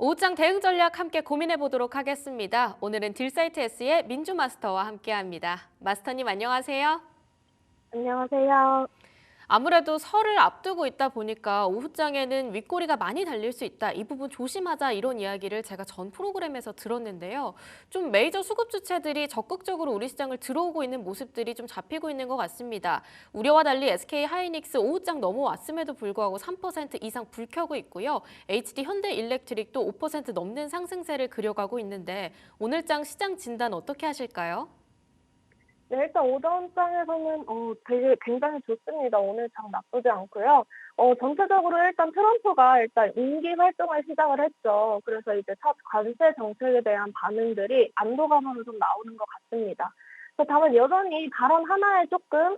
오후장 대응 전략 함께 고민해 보도록 하겠습니다. 오늘은 딜사이트 S의 민주 마스터와 함께합니다. 마스터님 안녕하세요. 안녕하세요. 아무래도 설을 앞두고 있다 보니까 오후장에는 윗꼬리가 많이 달릴 수 있다. 이 부분 조심하자 이런 이야기를 제가 전 프로그램에서 들었는데요. 좀 메이저 수급 주체들이 적극적으로 우리 시장을 들어오고 있는 모습들이 좀 잡히고 있는 것 같습니다. 우려와 달리 SK 하이닉스 오후장 넘어왔음에도 불구하고 3% 이상 불켜고 있고요. HD 현대일렉트릭도 5% 넘는 상승세를 그려가고 있는데 오늘장 시장 진단 어떻게 하실까요? 네, 일단 오전장에서는 되게 굉장히 좋습니다. 오늘 장 나쁘지 않고요. 전체적으로 일단 트럼프가 일단 임기 활동을 시작을 했죠. 그래서 이제 첫 관세 정책에 대한 반응들이 안도감으로 좀 나오는 것 같습니다. 그래서 다만 여전히 발언 하나에 조금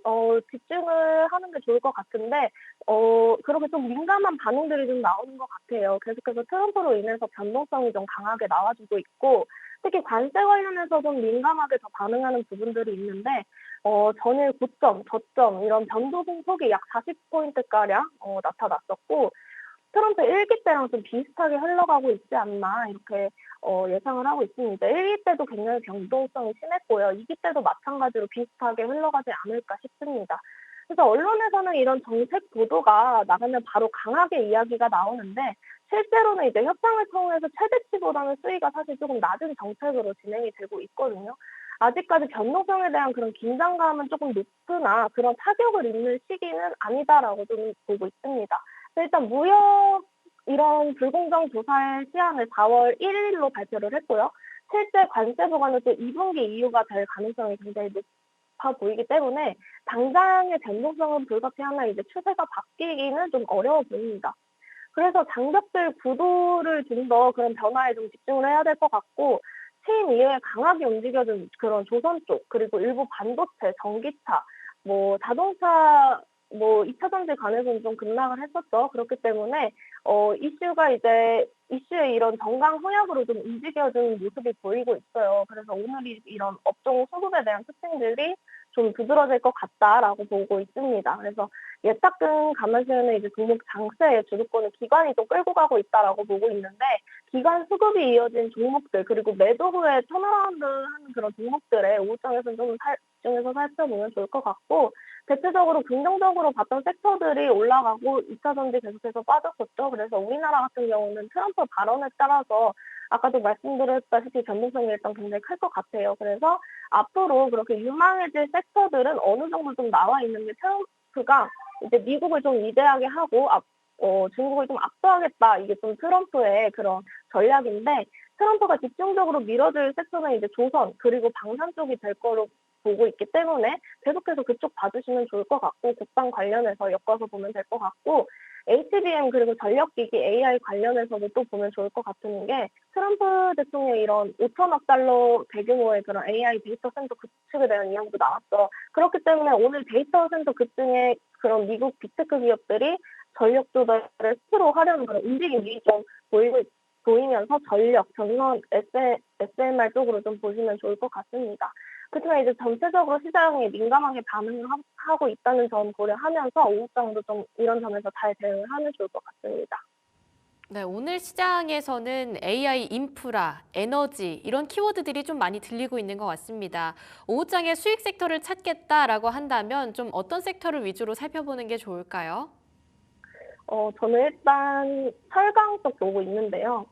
집중을 하는 게 좋을 것 같은데 그렇게 좀 민감한 반응들이 좀 나오는 것 같아요. 계속해서 트럼프로 인해서 변동성이 좀 강하게 나와주고 있고 특히 관세 관련해서 좀 민감하게 더 반응하는 부분들이 있는데 전일 고점, 저점 이런 변동 폭이 약 40포인트가량 나타났었고 트럼프 1기 때랑 좀 비슷하게 흘러가고 있지 않나 이렇게 예상을 하고 있습니다. 1기 때도 굉장히 변동성이 심했고요. 2기 때도 마찬가지로 비슷하게 흘러가지 않을까 싶습니다. 그래서 언론에서는 이런 정책 보도가 나가면 바로 강하게 이야기가 나오는데 실제로는 이제 협상을 통해서 최대치보다는 수위가 사실 조금 낮은 정책으로 진행이 되고 있거든요. 아직까지 변동성에 대한 그런 긴장감은 조금 높으나 그런 타격을 입는 시기는 아니다라고 좀 보고 있습니다. 일단 무역 이런 불공정 조사의 시한을 4월 1일로 발표를 했고요. 실제 관세 부과는 또 2분기 이후가 될 가능성이 굉장히 높아 보이기 때문에 당장의 변동성은 불가피하나 이제 추세가 바뀌기는 좀 어려워 보입니다. 그래서 장벽들 구도를 좀 더 그런 변화에 좀 집중을 해야 될 것 같고 취임 이후에 강하게 움직여준 그런 조선 쪽 그리고 일부 반도체, 전기차, 뭐 자동차 뭐 2차 전지 관해서는 좀 급락을 했었죠. 그렇기 때문에 이슈가 이제 이슈의 이런 정강 후약으로 좀 움직여주는 모습이 보이고 있어요. 그래서 오늘 이런 업종 수급에 대한 특징들이 좀 두드러질 것 같다라고 보고 있습니다. 그래서 예탁금 감안세는 이제 종목 장세의 주도권을 기관이 좀 끌고 가고 있다라고 보고 있는데 기관 수급이 이어진 종목들 그리고 매도 후에 턴어라운드하는 그런 종목들의 오후장에서는 좀 집중해서 살펴보면 좋을 것 같고 대체적으로 긍정적으로 봤던 섹터들이 올라가고 2차 전지 계속해서 빠졌었죠. 그래서 우리나라 같은 경우는 트럼프 발언에 따라서 아까도 말씀드렸다시피 변동성이 일단 굉장히 클 것 같아요. 그래서 앞으로 그렇게 유망해질 섹터들은 어느 정도 좀 나와 있는 게 트럼프가 이제 미국을 좀 위대하게 하고 중국을 좀 압도하겠다. 이게 좀 트럼프의 그런 전략인데 트럼프가 집중적으로 밀어줄 섹터는 이제 조선 그리고 방산 쪽이 될 거로 보고 있기 때문에 계속해서 그쪽 봐주시면 좋을 것 같고 국방 관련해서 엮어서 보면 될 것 같고 HBM 그리고 전력기기 AI 관련해서도 또 보면 좋을 것 같은 게 트럼프 대통령의 이런 5천억 달러 대규모의 그런 AI 데이터 센터 구축에 대한 이야기도 나왔죠. 그렇기 때문에 오늘 데이터 센터 급증에 그런 미국 빅테크 기업들이 전력 조달을 스스로 하려는 그런 움직임이 좀 보이면서 전력, 전선, SMR 쪽으로 좀 보시면 좋을 것 같습니다. 그렇지만 이제 전체적으로 시장에 민감하게 반응을 하고 있다는 점 고려하면서 오후장도 좀 이런 점에서 잘 대응을 하면 좋을 것 같습니다. 네, 오늘 시장에서는 AI 인프라, 에너지 이런 키워드들이 좀 많이 들리고 있는 것 같습니다. 오후장에 수익 섹터를 찾겠다라고 한다면 좀 어떤 섹터를 위주로 살펴보는 게 좋을까요? 저는 일단 철강 쪽 보고 있는데요.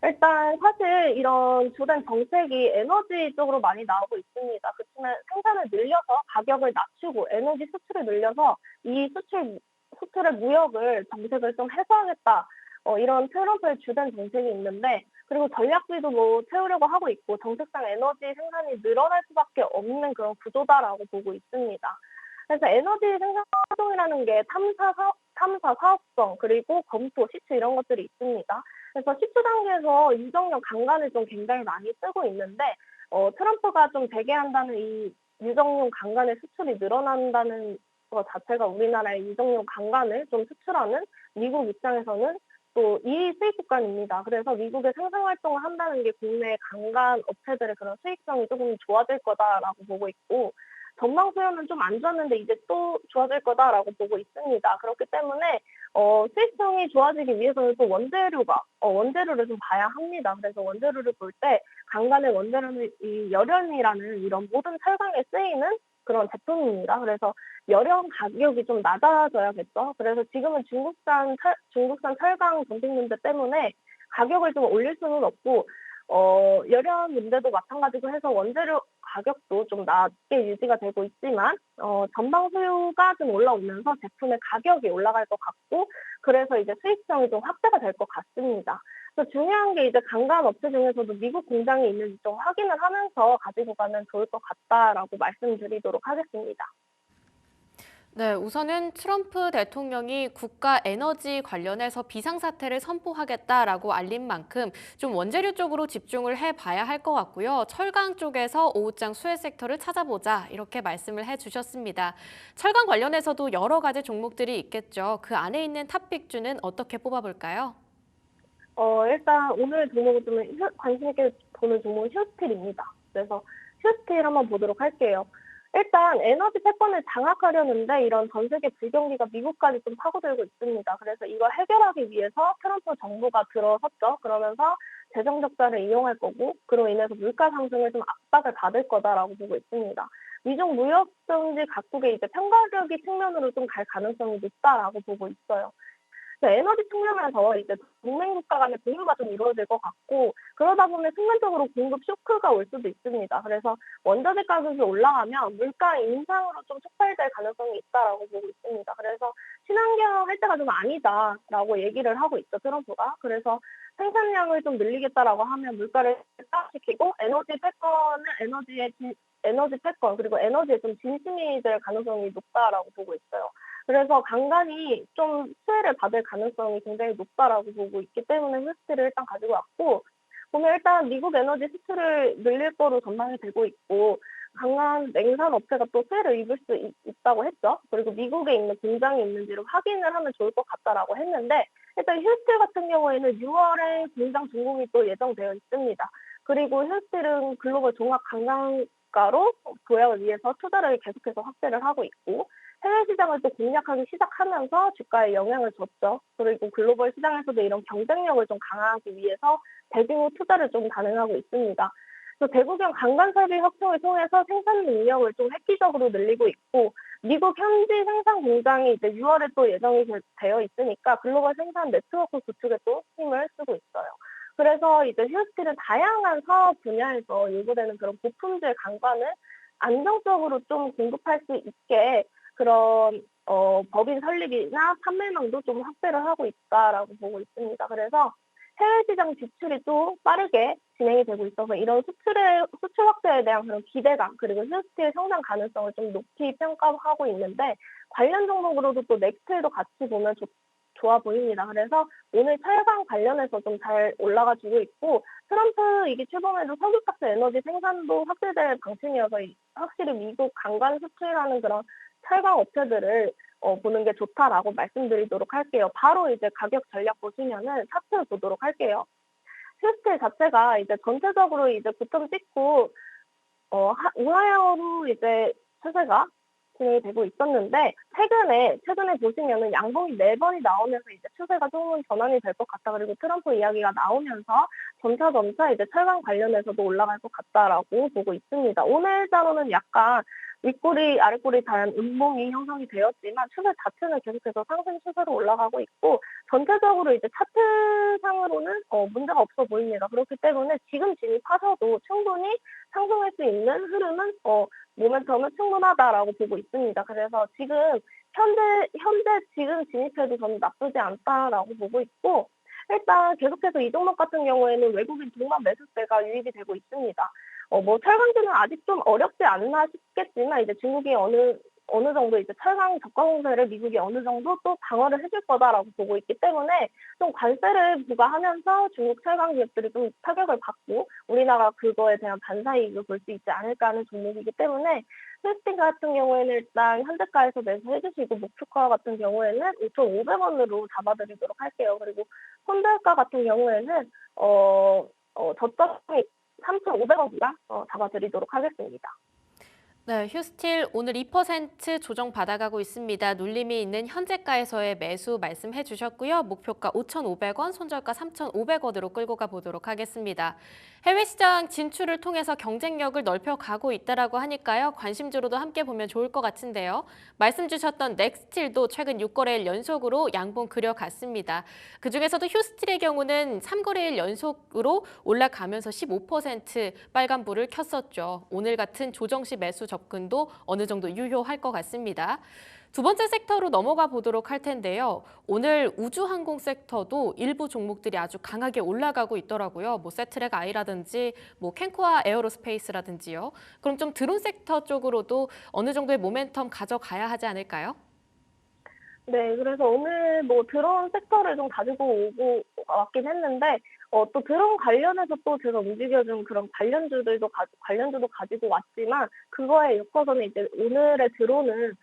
일단 사실 이런 주된 정책이 에너지 쪽으로 많이 나오고 있습니다. 그렇지만 생산을 늘려서 가격을 낮추고 에너지 수출을 늘려서 이 수출의 무역을 정책을 좀 해소하겠다. 이런 트럼프의 주된 정책이 있는데 그리고 전략비도 뭐 채우려고 하고 있고 정책상 에너지 생산이 늘어날 수밖에 없는 그런 구조다라고 보고 있습니다. 그래서 에너지 생산 활동이라는 게 탐사 사업성 그리고 검토, 시추 이런 것들이 있습니다. 그래서 시추 단계에서 유정력 강간을 좀 굉장히 많이 쓰고 있는데 트럼프가 좀 재개한다는 이 유정용 강간의 수출이 늘어난다는 것 자체가 우리나라의 유정용 강간을 좀 수출하는 미국 입장에서는 또 이 수익 구간입니다. 그래서 미국의 생산 활동을 한다는 게 국내 강간 업체들의 그런 수익성이 조금 좋아질 거다라고 보고 있고 전망 수요는 좀 안 좋았는데 이제 또 좋아질 거다라고 보고 있습니다. 그렇기 때문에 수익성이 좋아지기 위해서는 또 원재료를 좀 봐야 합니다. 그래서 원재료를 볼 때 강간의 원재료는 이 열연이라는 이런 모든 철강에 쓰이는 그런 제품입니다. 그래서 열연 가격이 좀 낮아져야겠죠. 그래서 지금은 중국산 철강 정책 문제 때문에 가격을 좀 올릴 수는 없고 열연 문제도 마찬가지고 해서 원재료 가격도 좀 낮게 유지가 되고 있지만 전방 수요가 좀 올라오면서 제품의 가격이 올라갈 것 같고 그래서 이제 수익성이 좀 확대가 될 것 같습니다. 그래서 중요한 게 이제 강간 업체 중에서도 미국 공장이 있는지 좀 확인을 하면서 가지고 가면 좋을 것 같다라고 말씀드리도록 하겠습니다. 네, 우선은 트럼프 대통령이 국가 에너지 관련해서 비상사태를 선포하겠다라고 알린 만큼 좀 원재료 쪽으로 집중을 해봐야 할 것 같고요. 철강 쪽에서 오후장 수혜 섹터를 찾아보자 이렇게 말씀을 해주셨습니다. 철강 관련해서도 여러 가지 종목들이 있겠죠. 그 안에 있는 탑픽주는 어떻게 뽑아볼까요? 일단 오늘 종목은 좀 관심 있게 보는 종목은 휴스틸입니다. 그래서 휴스틸 한번 보도록 할게요. 일단 에너지 패권을 장악하려는데 이런 전 세계 불경기가 미국까지 좀 파고들고 있습니다. 그래서 이걸 해결하기 위해서 트럼프 정부가 들어섰죠. 그러면서 재정 적자를 이용할 거고 그로 인해서 물가 상승을 좀 압박을 받을 거다라고 보고 있습니다. 미중 무역 정지 각국의 이제 편가르기 측면으로 좀 갈 가능성이 높다라고 보고 있어요. 에너지 측면에서 이제 동맹 국가 간의 공유가 좀 이루어질 것 같고 그러다 보면 순간적으로 공급 쇼크가 올 수도 있습니다. 그래서 원자재 가격이 올라가면 물가 인상으로 좀 촉발될 가능성이 있다라고 보고 있습니다. 그래서 친환경 할 때가 좀 아니다라고 얘기를 하고 있죠, 트럼프가. 그래서 생산량을 좀 늘리겠다라고 하면 물가를 다운시키고 에너지 패권 그리고 에너지에 좀 진심이 될 가능성이 높다라고 보고 있어요. 그래서 간간히 좀 수혜를 받을 가능성이 굉장히 높다라고 보고 있기 때문에 휴스를 일단 가지고 왔고 보면 일단 미국 에너지 수출을 늘릴 거로 전망이 되고 있고 강한 냉산 업체가 또 수혜를 입을 수 있다고 했죠. 그리고 미국에 있는 공장이 있는지를 확인을 하면 좋을 것 같다라고 했는데 일단 휴스틸 같은 경우에는 6월에 공장 준공이 또 예정되어 있습니다. 그리고 휴스틸은 글로벌 종합 관광가로 도약을 위해서 투자를 계속해서 확대를 하고 있고 해외 시장을 또 공략하기 시작하면서 주가에 영향을 줬죠. 그리고 글로벌 시장에서도 이런 경쟁력을 좀 강화하기 위해서 대규모 투자를 좀 가능하고 있습니다. 그래서 대구경 강간 설비 확충을 통해서 생산 능력을 좀 획기적으로 늘리고 있고 미국 현지 생산 공장이 이제 6월에 또 예정이 되어 있으니까 글로벌 생산 네트워크 구축에 또 힘을 쓰고 있어요. 그래서 이제 휴스틸은 다양한 사업 분야에서 요구되는 그런 고품질 강관을 안정적으로 좀 공급할 수 있게 그런 법인 설립이나 판매망도 좀 확대를 하고 있다라고 보고 있습니다. 그래서 해외 시장 진출이 또 빠르게 진행이 되고 있어서 이런 수출 확대에 대한 그런 기대감 그리고 휴스틸 성장 가능성을 좀 높이 평가하고 있는데 관련 종목으로도 또 넥스트도 같이 보면 좋아 보입니다. 그래서 오늘 철강 관련해서 좀 잘 올라가지고 있고 트럼프 이기 출범에도 석유가스 에너지 생산도 확대될 방침이어서 확실히 미국 강간 수출하는 그런 철강 업체들을 보는 게 좋다라고 말씀드리도록 할게요. 바로 이제 가격 전략 보시면은 차트 보도록 할게요. 휴스틸 자체가 이제 전체적으로 이제 고점 찍고 우하향으로 이제 추세가 진행이 되고 있었는데 최근에 보시면은 양봉이 4번이 나오면서 이제 추세가 조금 전환이 될 것 같다. 그리고 트럼프 이야기가 나오면서 점차 이제 철강 관련해서도 올라갈 것 같다라고 보고 있습니다. 오늘자로는 약간 윗꼬리 아랫꼬리 단 음봉이 형성이 되었지만 추세 자체는 계속해서 상승 추세로 올라가고 있고 전체적으로 이제 차트상으로는 문제가 없어 보입니다. 그렇기 때문에 지금 진입하셔도 충분히 상승할 수 있는 흐름은 모멘텀은 충분하다라고 보고 있습니다. 그래서 지금 현재 지금 진입해도 저는 나쁘지 않다라고 보고 있고 일단 계속해서 이 종목 같은 경우에는 외국인 동반 매수세가 유입이 되고 있습니다. 철강주는 아직 좀 어렵지 않나 싶겠지만 이제 중국이 어느 정도 이제 철강 저가 공세를 미국이 어느 정도 또 방어를 해줄 거다라고 보고 있기 때문에 좀 관세를 부과하면서 중국 철강 기업들이 좀 타격을 받고 우리나라 그거에 대한 반사이익을 볼 수 있지 않을까 하는 종목이기 때문에 휴스틴 같은 경우에는 일단 현대가에서 매수해 주시고 목표가 같은 경우에는 5,500원으로 잡아드리도록 할게요. 그리고 손절가 같은 경우에는 저점이 3,500원이라 잡아드리도록 하겠습니다. 네, 휴스틸 오늘 2% 조정 받아가고 있습니다. 눌림이 있는 현재가에서의 매수 말씀해 주셨고요. 목표가 5,500원, 손절가 3,500원으로 끌고 가보도록 하겠습니다. 해외 시장 진출을 통해서 경쟁력을 넓혀가고 있다라고 하니까요. 관심주로도 함께 보면 좋을 것 같은데요. 말씀 주셨던 넥스틸도 최근 6거래일 연속으로 양봉 그려갔습니다. 그중에서도 휴스틸의 경우는 3거래일 연속으로 올라가면서 15% 빨간불을 켰었죠. 오늘 같은 조정 시 매수 접근도 어느 정도 유효할 것 같습니다. 두 번째 섹터로 넘어가 보도록 할 텐데요. 오늘 우주항공 섹터도 일부 종목들이 아주 강하게 올라가고 있더라고요. 뭐 세트랙 아이라든지 뭐 캔코아 에어로스페이스라든지요. 그럼 좀 드론 섹터 쪽으로도 어느 정도의 모멘텀 가져가야 하지 않을까요? 네, 그래서 오늘 뭐 드론 섹터를 좀 가지고 오고 왔긴 했는데, 또 드론 관련해서 또 제가 움직여준 그런 관련주도 가지고 왔지만, 그거에 엮어서는 이제 오늘의 드론은,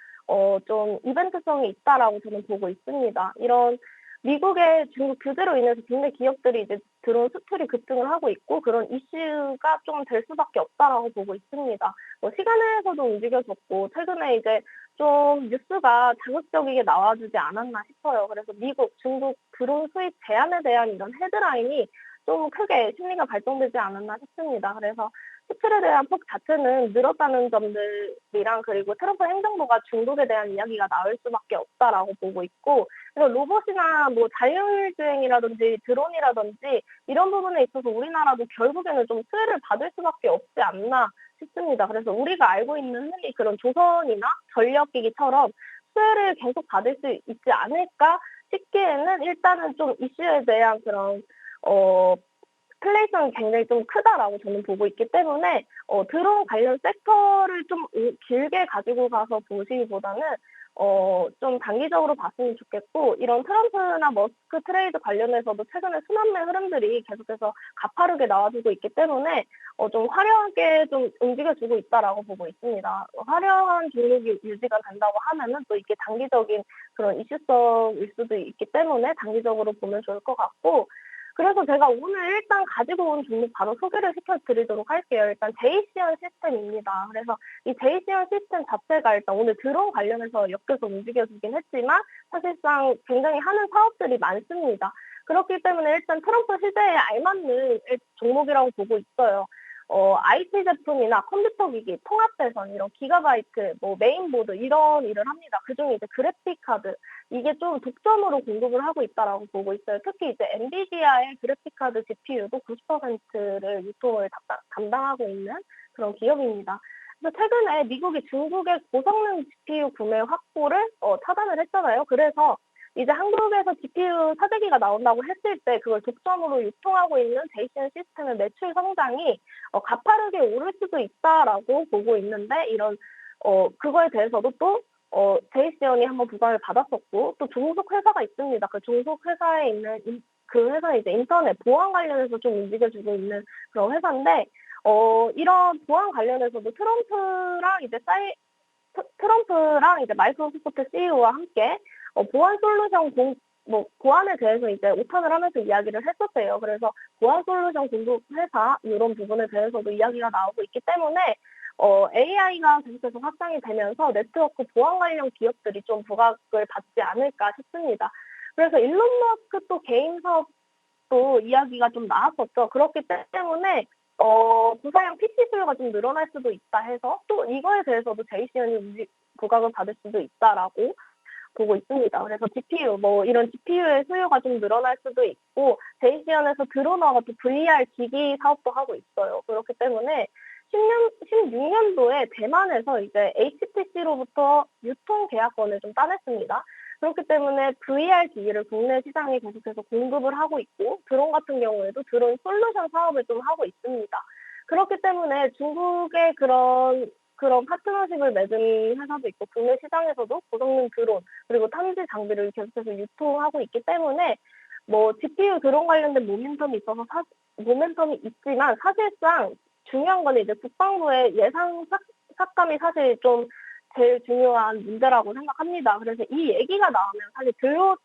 좀 이벤트성이 있다라고 저는 보고 있습니다. 이런 미국의 중국 규제로 인해서 국내 기업들이 이제 드론 수출이 급등을 하고 있고, 그런 이슈가 좀 될 수밖에 없다라고 보고 있습니다. 뭐 시간에서도 움직여졌고, 최근에 이제 좀 뉴스가 자극적이게 나와주지 않았나 싶어요. 그래서 미국, 중국 드론 수입 제한에 대한 이런 헤드라인이 좀 크게 심리가 발동되지 않았나 싶습니다. 그래서 수출에 대한 폭 자체는 늘었다는 점들이랑, 그리고 트럼프 행정부가 중국에 대한 이야기가 나올 수밖에 없다라고 보고 있고, 그래서 로봇이나 뭐 자율주행이라든지 드론이라든지 이런 부분에 있어서 우리나라도 결국에는 좀 수혜를 받을 수밖에 없지 않나 싶습니다. 그래서 우리가 알고 있는 흔히 그런 조선이나 전력기기처럼 수혜를 계속 받을 수 있지 않을까 싶기에는, 일단은 좀 이슈에 대한 그런 어 플레이성이 굉장히 좀 크다라고 저는 보고 있기 때문에, 드론 관련 섹터를 좀 길게 가지고 가서 보시기보다는 좀 단기적으로 봤으면 좋겠고, 이런 트럼프나 머스크 트레이드 관련해서도 최근에 순환매 흐름들이 계속해서 가파르게 나와주고 있기 때문에 좀 화려하게 좀 움직여주고 있다라고 보고 있습니다. 화려한 종목이 유지가 된다고 하면은 또 이게 단기적인 그런 이슈성일 수도 있기 때문에 단기적으로 보면 좋을 것 같고, 그래서 제가 오늘 일단 가지고 온 종목 바로 소개를 시켜드리도록 할게요. 일단 제이시언 시스템입니다. 그래서 이 제이시언 시스템 자체가 일단 오늘 드론 관련해서 엮여서 움직여주긴 했지만, 사실상 굉장히 하는 사업들이 많습니다. 그렇기 때문에 일단 트럼프 시대에 알맞는 종목이라고 보고 있어요. IT 제품이나 컴퓨터 기기, 통합 배선, 이런 기가바이트, 뭐 메인보드 이런 일을 합니다. 그중에 이제 그래픽 카드, 이게 좀 독점으로 공급을 하고 있다라고 보고 있어요. 특히 이제 엔비디아의 그래픽 카드 GPU도 90%를 유통을 담당하고 있는 그런 기업입니다. 그래서 최근에 미국이 중국의 고성능 GPU 구매 확보를 차단을 했잖아요. 그래서 이제 한국에서 GPU 사재기가 나온다고 했을 때 그걸 독점으로 유통하고 있는 제이시언 시스템의 매출 성장이 가파르게 오를 수도 있다라고 보고 있는데, 이런 그거에 대해서도 또 제이시언이 한번 부과를 받았었고, 또 종속 회사가 있습니다. 그 종속 회사에 있는 그 회사는 이제 인터넷 보안 관련해서 좀 움직여주고 있는 그런 회사인데, 이런 보안 관련해서도 트럼프랑 이제 마이크로소프트 CEO와 함께 보안 솔루션 보안에 대해서 이제 오탄을 하면서 이야기를 했었대요. 그래서 보안 솔루션 공급 회사 이런 부분에 대해서도 이야기가 나오고 있기 때문에, AI가 계속해서 확장이 되면서 네트워크 보안 관련 기업들이 좀 부각을 받지 않을까 싶습니다. 그래서 일론 머스크 또 개인 사업도 이야기가 좀 나왔었죠. 그렇기 때문에 부사용 PC 수요가 좀 늘어날 수도 있다 해서, 또 이거에 대해서도 제이시언이 부각을 받을 수도 있다라고 보고 있습니다. 그래서 GPU, 뭐 이런 GPU의 수요가 좀 늘어날 수도 있고, 제이시언에서 드론화가 또 VR 기기 사업도 하고 있어요. 그렇기 때문에 16년도에 대만에서 이제 HTC로부터 유통 계약권을 좀 따냈습니다. 그렇기 때문에 VR 기기를 국내 시장에 계속해서 공급을 하고 있고, 드론 같은 경우에도 드론 솔루션 사업을 좀 하고 있습니다. 그렇기 때문에 중국의 그런 파트너십을 맺은 회사도 있고, 국내 시장에서도 고성능 드론 그리고 탐지 장비를 계속해서 유통하고 있기 때문에, 뭐 GPU 드론 관련된 모멘텀이 있지만, 사실상 중요한 건 이제 국방부의 예산 삭감이 사실 좀 제일 중요한 문제라고 생각합니다. 그래서 이 얘기가 나오면 사실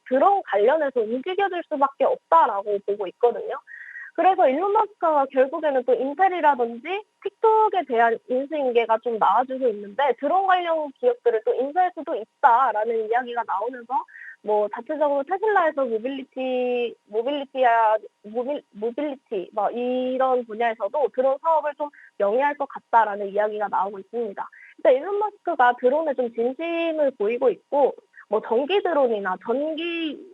드론 관련해서 움직여질 수밖에 없다라고 보고 있거든요. 그래서 일론 머스크가 결국에는 또 인텔이라든지 틱톡에 대한 인수인계가 좀 나와주고 있는데 드론 관련 기업들을 또 인수할 수도 있다라는 이야기가 나오면서 뭐 자체적으로 테슬라에서 모빌리티 뭐 이런 분야에서도 드론 사업을 좀 영위할 것 같다라는 이야기가 나오고 있습니다. 일단 일론 머스크가 드론에 좀 진심을 보이고 있고 뭐 전기 드론이나 전기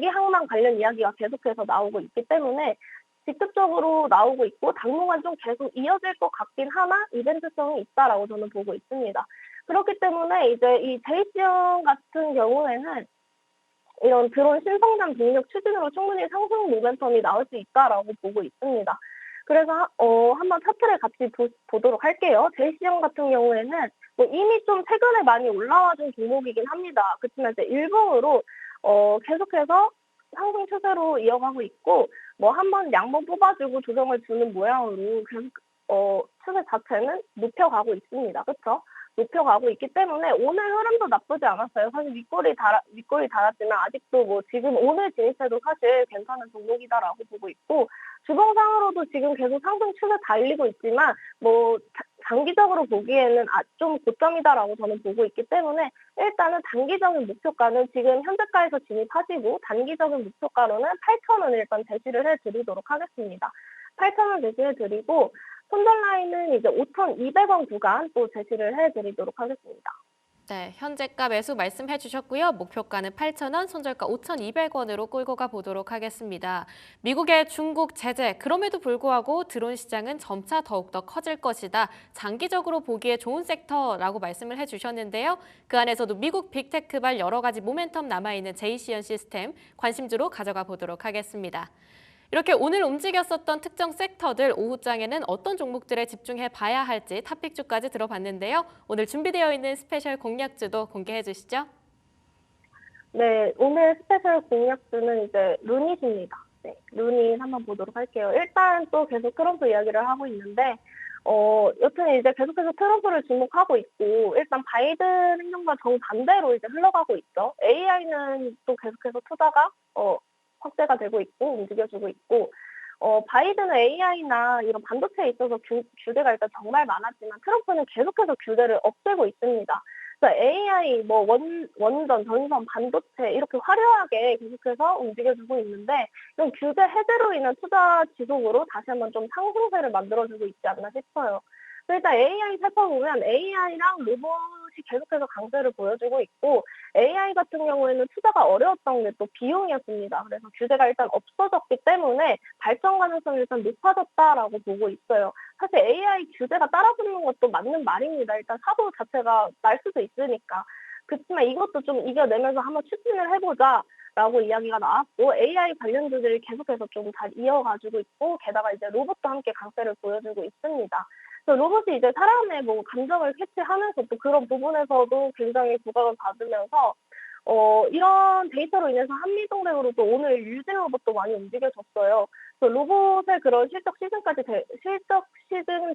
항만 관련 이야기가 계속해서 나오고 있기 때문에 직접적으로 나오고 있고 당분간 좀 계속 이어질 것 같긴 하나 이벤트성이 있다라고 저는 보고 있습니다. 그렇기 때문에 이제 이 제이시형 같은 경우에는 이런 드론 신성장 동력 추진으로 충분히 상승 모멘텀이 나올 수 있다라고 보고 있습니다. 그래서 한번 차트를 같이 보도록 할게요. 제이시형 같은 경우에는 뭐 이미 좀 최근에 많이 올라와 준 종목이긴 합니다. 그렇지만 이제 일봉으로 계속해서 상승 추세로 이어가고 있고 뭐 한번 양봉 뽑아주고 조정을 주는 모양으로 계속 추세 자체는 높여가고 있습니다. 그렇죠? 높여가고 있기 때문에 오늘 흐름도 나쁘지 않았어요. 사실 윗골이 달았지만 아직도 뭐 지금 오늘 진입해도 사실 괜찮은 종목이다라고 보고 있고 주봉상으로도 지금 계속 상승 추세 달리고 있지만 뭐 장기적으로 보기에는 좀 고점이다라고 저는 보고 있기 때문에 일단은 단기적인 목표가는 지금 현재가에서 진입하시고 단기적인 목표가로는 8,000원 일단 제시를 해드리도록 하겠습니다. 8,000원 제시해드리고 손절 라인은 이제 5,200원 구간 또 제시를 해드리도록 하겠습니다. 네, 현재가 매수 말씀해 주셨고요. 목표가는 8,000원, 손절가 5,200원으로 끌고 가 보도록 하겠습니다. 미국의 중국 제재, 그럼에도 불구하고 드론 시장은 점차 더욱더 커질 것이다. 장기적으로 보기에 좋은 섹터라고 말씀을 해 주셨는데요. 그 안에서도 미국 빅테크발 여러 가지 모멘텀 남아있는 제이시언 시스템 관심주로 가져가 보도록 하겠습니다. 이렇게 오늘 움직였었던 특정 섹터들 오후장에는 어떤 종목들에 집중해 봐야 할지 탑픽주까지 들어봤는데요. 오늘 준비되어 있는 스페셜 공략주도 공개해 주시죠. 네, 오늘 스페셜 공략주는 이제 루닛입니다. 네, 루닛 한번 보도록 할게요. 일단 또 계속 트럼프 이야기를 하고 있는데, 여튼 이제 계속해서 트럼프를 주목하고 있고, 일단 바이든 행정과 정반대로 이제 흘러가고 있죠. AI는 또 계속해서 투자가, 확대가 되고 있고, 움직여주고 있고, 바이든은 AI나 이런 반도체에 있어서 규제가 일단 정말 많았지만 트럼프는 계속해서 규제를 없애고 있습니다. 그래서 AI, 뭐 원전, 전선, 반도체 이렇게 화려하게 계속해서 움직여주고 있는데 이런 규제 해제로 인한 투자 지속으로 다시 한번 좀 상승세를 만들어주고 있지 않나 싶어요. 그래서 일단 AI 살펴보면 AI랑 로봇이 계속해서 강세를 보여주고 있고 AI 같은 경우에는 투자가 어려웠던 게 또 비용이었습니다. 그래서 규제가 일단 없어졌기 때문에 발전 가능성이 일단 높아졌다라고 보고 있어요. 사실 AI 규제가 따라붙는 것도 맞는 말입니다. 일단 사고 자체가 날 수도 있으니까. 그렇지만 이것도 좀 이겨내면서 한번 추진을 해보자라고 이야기가 나왔고 AI 관련주들이 계속해서 좀 잘 이어가지고 있고 게다가 이제 로봇도 함께 강세를 보여주고 있습니다. 그래서 로봇이 이제 사람의 뭐 감정을 캐치하면서 또 그런 부분에서도 굉장히 부각을 받으면서 이런 데이터로 인해서 한미동맹으로 또 오늘 유진 로봇도 많이 움직여졌어요. 그래서 로봇의 그런 실적 시즌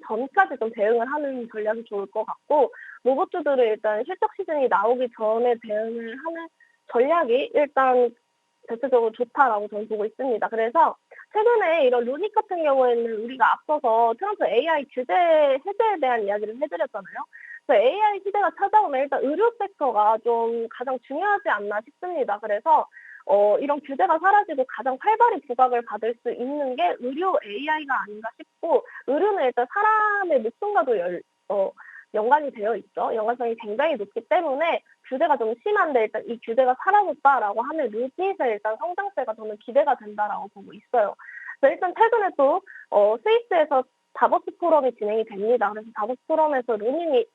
전까지 좀 대응을 하는 전략이 좋을 것 같고 로봇주들은 일단 실적 시즌이 나오기 전에 대응을 하는 전략이 일단 대체적으로 좋다라고 저는 보고 있습니다. 그래서 최근에 이런 루닛 같은 경우에는 우리가 앞서서 트럼프 AI 규제 해제에 대한 이야기를 해드렸잖아요. 그래서 AI 시대가 찾아오면 일단 의료 섹터가 좀 가장 중요하지 않나 싶습니다. 그래서 이런 규제가 사라지고 가장 활발히 부각을 받을 수 있는 게 의료 AI가 아닌가 싶고 의료는 일단 사람의 목숨과도 연관이 되어 있죠. 연관성이 굉장히 높기 때문에 규제가 좀 심한데 일단 이 규제가 사라졌다라고 하면 루닛의 일단 성장세가 저는 기대가 된다라고 보고 있어요. 그래서 일단 최근에 또 스위스에서 다보스 포럼이 진행이 됩니다. 그래서 다보스 포럼에서 루닛이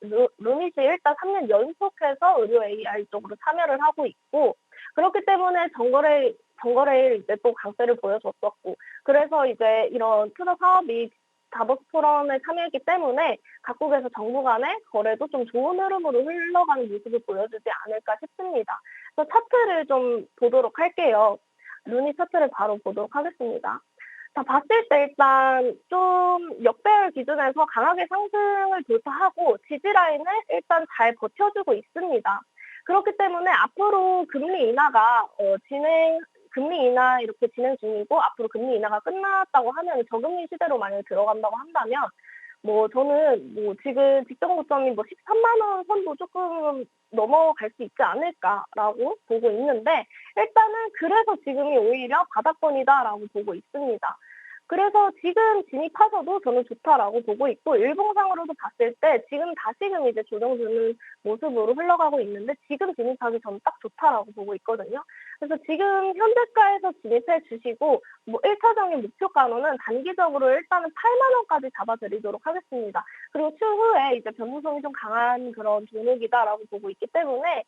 일단 3년 연속해서 의료 AI 쪽으로 참여를 하고 있고 그렇기 때문에 정거래일 이제 또 강세를 보여줬었고 그래서 이제 이런 투자 사업이 다보스 포럼에 참여했기 때문에 각국에서 정부 간의 거래도 좀 좋은 흐름으로 흘러가는 모습을 보여주지 않을까 싶습니다. 그래서 차트를 좀 보도록 할게요. 루닛 차트를 바로 보도록 하겠습니다. 자, 봤을 때 일단 좀 역배열 기준에서 강하게 상승을 돌파하고 지지라인을 일단 잘 버텨주고 있습니다. 그렇기 때문에 앞으로 금리 인하가 금리 인하 이렇게 진행 중이고 앞으로 금리 인하가 끝났다고 하면 저금리 시대로 만약에 들어간다고 한다면 저는 지금 직전 고점이 13만 원 선도 조금 넘어갈 수 있지 않을까라고 보고 있는데 일단은 그래서 지금이 오히려 바닥권이다라고 보고 있습니다. 그래서 지금 진입하셔도 저는 좋다라고 보고 있고 일봉상으로도 봤을 때 지금 다시금 이제 조정 주는 모습으로 흘러가고 있는데 지금 진입하기 저는 딱 좋다라고 보고 있거든요. 그래서 지금 현재가에서 진입해 주시고 1차적인 목표가로는 단기적으로 일단은 8만 원까지 잡아드리도록 하겠습니다. 그리고 추후에 이제 변동성이 좀 강한 그런 종목이다라고 보고 있기 때문에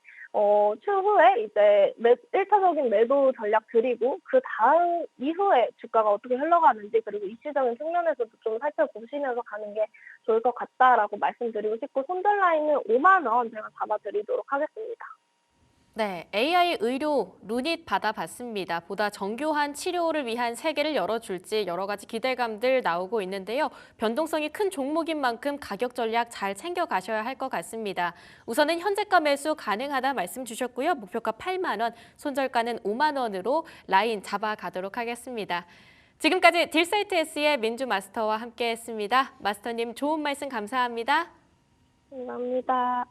추후에 이제 1차적인 매도 전략 드리고 그 다음 이후에 주가가 어떻게 흘러가는지 그리고 이슈적인 측면에서도 좀 살펴보시면서 가는 게 좋을 것 같다라고 말씀드리고 싶고 손절 라인은 5만 원 제가 잡아드리도록 하겠습니다. 네, AI 의료 루닛 받아봤습니다. 보다 정교한 치료를 위한 세계를 열어줄지 여러 가지 기대감들 나오고 있는데요. 변동성이 큰 종목인 만큼 가격 전략 잘 챙겨가셔야 할 것 같습니다. 우선은 현재가 매수 가능하다 말씀 주셨고요. 목표가 8만 원, 손절가는 5만 원으로 라인 잡아가도록 하겠습니다. 지금까지 딜사이트 S의 민주 마스터와 함께했습니다. 마스터님 좋은 말씀 감사합니다. 감사합니다.